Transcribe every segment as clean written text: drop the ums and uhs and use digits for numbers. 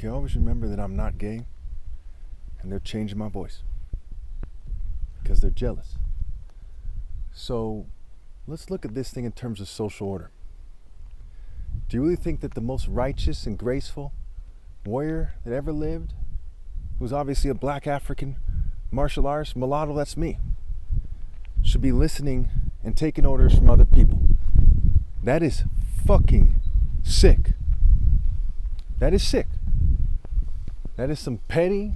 Okay, always remember that I'm not gay, and they're changing my voice because they're jealous. So let's look at this thing in terms of social order. Do you really think that the most righteous and graceful warrior that ever lived, who's obviously a black African martial artist, mulatto, that's me, should be listening and taking orders from other people? That is fucking sick. That is sick. That is some petty,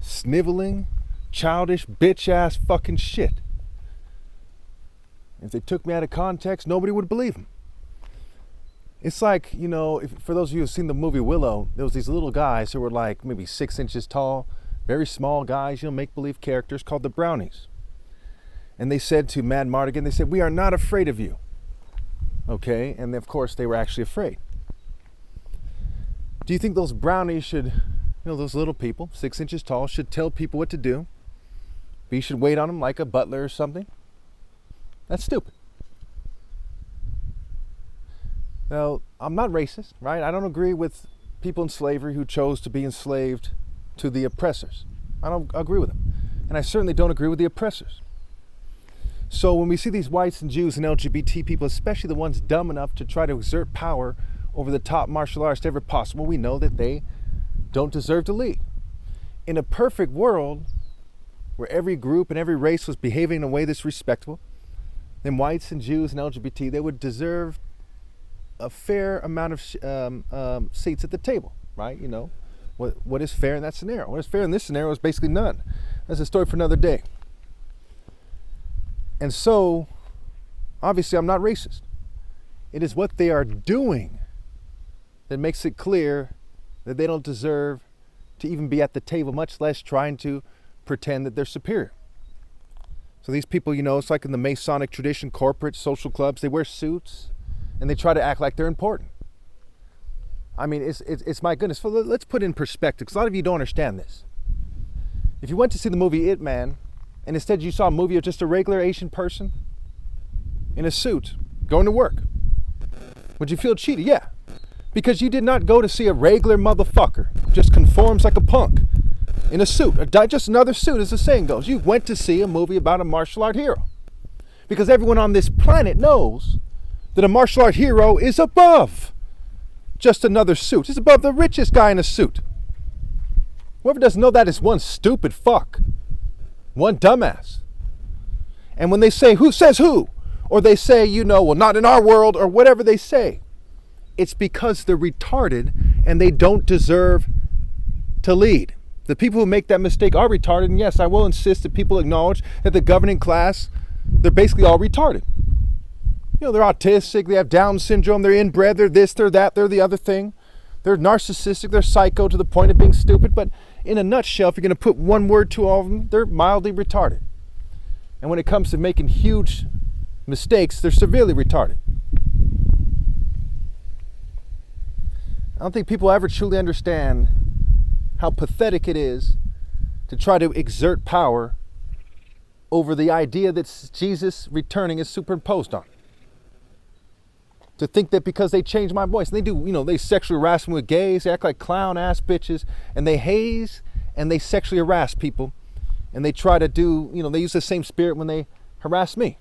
sniveling, childish, bitch-ass fucking shit. If they took me out of context, nobody would believe them. It's like, you know, for those of you who've seen the movie Willow, there was these little guys who were like maybe 6 inches tall, very small guys, you know, make-believe characters called the Brownies. And they said to Mad Mardigan, they said, "We are not afraid of you." Okay, and of course they were actually afraid. Do you think those brownies should, those little people, 6 inches tall, should tell people what to do? But you should wait on them like a butler or something? That's stupid. Now, I'm not racist, right? I don't agree with people in slavery who chose to be enslaved to the oppressors. I don't agree with them. And I certainly don't agree with the oppressors. So when we see these whites and Jews and LGBT people, especially the ones dumb enough to try to exert power over the top martial artists ever possible, we know that they don't deserve to lead. In a perfect world where every group and every race was behaving in a way that's respectable, then whites and Jews and LGBT, they would deserve a fair amount of seats at the table, right? You know, what is fair in that scenario? What is fair in this scenario is basically none. That's a story for another day. And so, obviously, I'm not racist. It is what they are doing that makes it clear that they don't deserve to even be at the table, much less trying to pretend that they're superior. So these people, it's like in the Masonic tradition, corporate, social clubs, they wear suits and they try to act like they're important. I mean, it's my goodness. So let's put it in perspective, because a lot of you don't understand this. If you went to see the movie It Man, and instead you saw a movie of just a regular Asian person in a suit going to work, would you feel cheated? Yeah. Because you did not go to see a regular motherfucker just conforms like a punk in a suit, just another suit, as the saying goes. You went to see a movie about a martial art hero. Because everyone on this planet knows that a martial art hero is above just another suit. It's above the richest guy in a suit. Whoever doesn't know that is one stupid fuck. One dumbass. And when they say, "Who says who?" Or they say, "Well, not in our world," or whatever they say, it's because they're retarded and they don't deserve to lead. The people who make that mistake are retarded, and yes, I will insist that people acknowledge that the governing class, they're basically all retarded. They're autistic, they have Down syndrome, they're inbred, they're this, they're that, they're the other thing. They're narcissistic, they're psycho to the point of being stupid, but in a nutshell, if you're going to put one word to all of them, they're mildly retarded. And when it comes to making huge mistakes, they're severely retarded. I don't think people ever truly understand how pathetic it is to try to exert power over the idea that Jesus returning is superimposed on. To think that because they change my voice, and they do, they sexually harass me with gays, they act like clown ass bitches, and they haze and they sexually harass people, and they try to do, they use the same spirit when they harass me.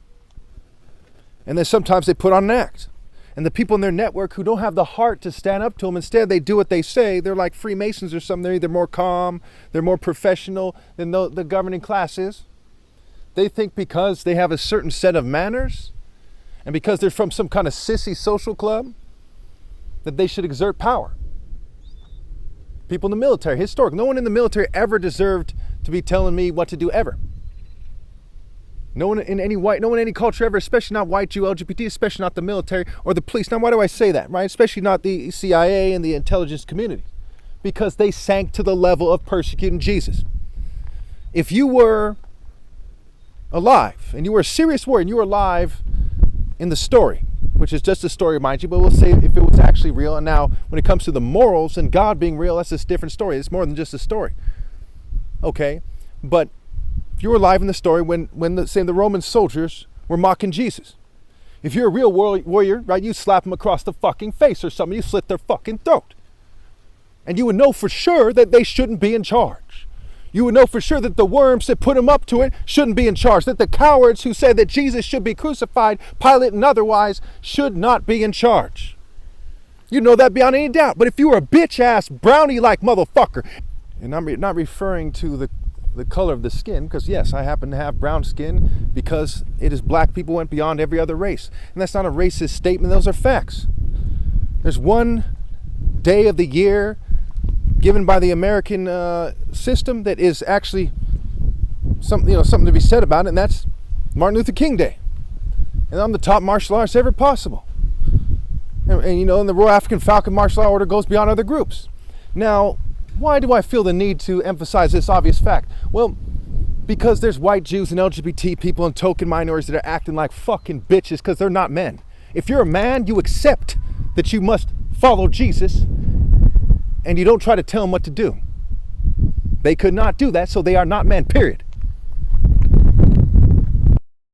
And then sometimes they put on an act. And the people in their network who don't have the heart to stand up to them, instead they do what they say. They're like Freemasons or something. They're either more calm, they're more professional than the governing class is. They think because they have a certain set of manners, and because they're from some kind of sissy social club, that they should exert power. People in the military, historic. No one in the military ever deserved to be telling me what to do ever. No one in any culture ever, especially not white, Jew, LGBT, especially not the military or the police. Now, why do I say that, right? Especially not the CIA and the intelligence community. Because they sank to the level of persecuting Jesus. If you were alive, and you were a serious warrior, and you were alive in the story, which is just a story, mind you, but we'll say if it was actually real. And now, when it comes to the morals and God being real, that's a different story. It's more than just a story. Okay? But if you were alive in the story when the Roman soldiers were mocking Jesus, if you're a real warrior, right, you slap them across the fucking face or something, you slit their fucking throat. And you would know for sure that they shouldn't be in charge. You would know for sure that the worms that put them up to it shouldn't be in charge. That the cowards who said that Jesus should be crucified, Pilate and otherwise, should not be in charge. You know that beyond any doubt. But if you were a bitch-ass, brownie-like motherfucker, and I'm not referring to the color of the skin, because yes, I happen to have brown skin because it is black people went beyond every other race. And that's not a racist statement, those are facts. There's one day of the year given by the American system that is actually something to be said about it, and that's Martin Luther King Day. And I'm the top martial artist ever possible. And the Royal African Falcon Martial Art Order goes beyond other groups. Now, why do I feel the need to emphasize this obvious fact? Well, because there's white Jews and LGBT people and token minorities that are acting like fucking bitches because they're not men. If you're a man, you accept that you must follow Jesus and you don't try to tell them what to do. They could not do that, so they are not men, period.